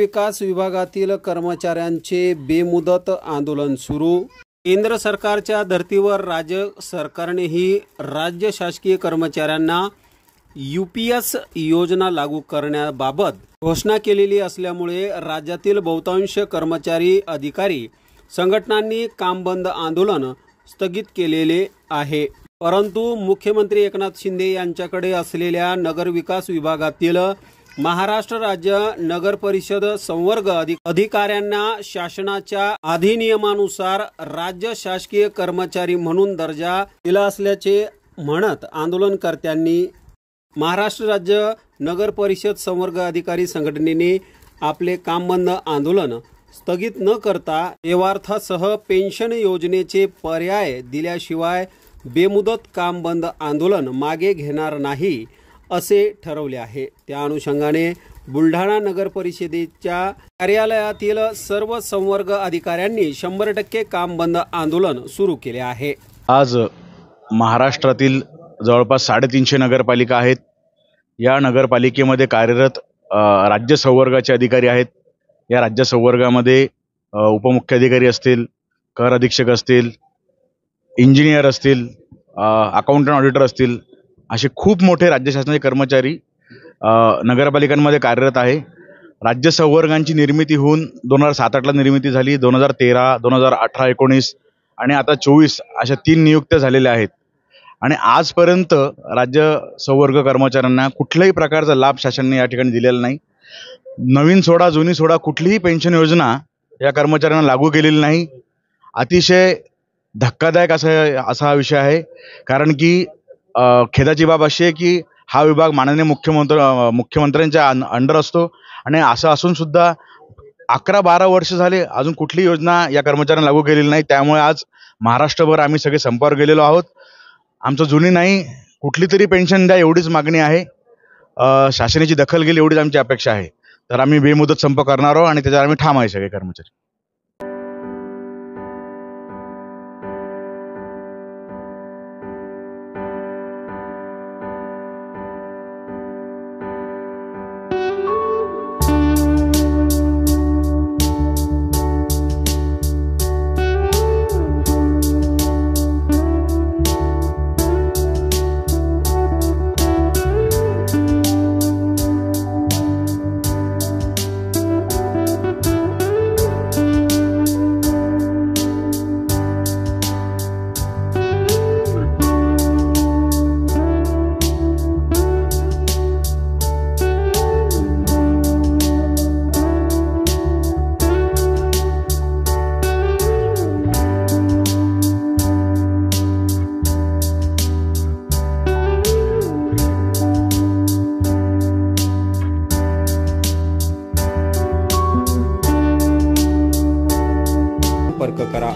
नगरविकास विभागातील कर्मचाऱ्यांचे बेमुदत आंदोलन सुरू। केंद्र सरकारच्या धर्तीवर राज्य सरकारनेही राज्य शासकीय कर्मचाऱ्यांना यूपीएस योजना लागू करण्याबाबत घोषणा केलेली असल्यामुळे राज्यातील बहुतांश कर्मचारी अधिकारी संघटनांनी काम बंद आंदोलन स्थगित केलेले आहे। परंतु मुख्यमंत्री एकनाथ शिंदे यांच्याकडे असलेल्या नगरविकास विभागातील महाराष्ट्र राज्य नगर परिषद संवर्ग अधिकाऱ्यांना शासनाच्या अधिनियमानुसार राज्य शासकीय कर्मचारी म्हणून दर्जा दिला असल्याचे म्हणत आंदोलनकर्त्यांनी महाराष्ट्र राज्य नगर परिषद संवर्ग अधिकारी संघटनेने आपले काम बंद आंदोलन स्थगित न करता सेवार्थासह पेन्शन योजनेचे पर्याय दिल्याशिवाय बेमुदत काम बंद आंदोलन मागे घेणार नाही असे ठरवले आहे। त्या अनुषंगाने बुलढाणा नगर परिषदेच्या कार्यालयातील सर्व संवर्ग अधिकाऱ्यांनी 100% काम बंद आंदोलन सुरू केले आहे। आज महाराष्ट्रातील जवळपास 350 नगरपालिका आहेत। या नगरपालिकेमध्ये कार्यरत राज्य संवर्गाचे अधिकारी आहेत। या राज्य संवर्गामध्ये उपमुख्य अधिकारी असतील, कर अधीक्षक असतील, इंजिनियर असतील, अकाउंटंट ऑडिटर असतील, असे खूप मोठे राज्य शासनाचे कर्मचारी नगरपालिकांमध्ये कार्यरत आहे। राज्य संवर्गांची निर्मिती होऊन 2007-8ला निर्मिती झाली, 2013, 2018, 19 आणि आता 24 अशा 3 नियुक्त्या झालेल्या आहेत। आणि आजपर्यंत राज्य संवर्ग कर्मचाऱ्यांना कुठल्याही प्रकारचा लाभ शासनाने या ठिकाणी दिलेला नाही। नवीन सोडा जुनी सोडा कुठलीही पेन्शन योजना या कर्मचाऱ्यांना लागू केलेली नाही। अतिशय धक्कादायक असा हा विषय आहे। कारण की खेदाची बाब अशी आहे की हा विभाग माननीय मुख्यमंत्र्यांच्या अंडर असतो आणि असं असून सुद्धा 11-12 वर्ष झाले अजून कुठली योजना या कर्मचाऱ्यांना लागू केलेली नाही। त्यामुळे आज महाराष्ट्रभर आम्ही सगळे संपावर गेलेलो आहोत। आमचं जुनी नाही कुठली तरी पेन्शन द्या एवढीच मागणी आहे। शासनाची दखल घेईल एवढीच आमची अपेक्षा आहे। तर आम्ही बेमुदत संप करणार आहोत आणि त्याच्यावर आम्ही ठाम आहे सगळे कर्मचारी। संपर्क करा।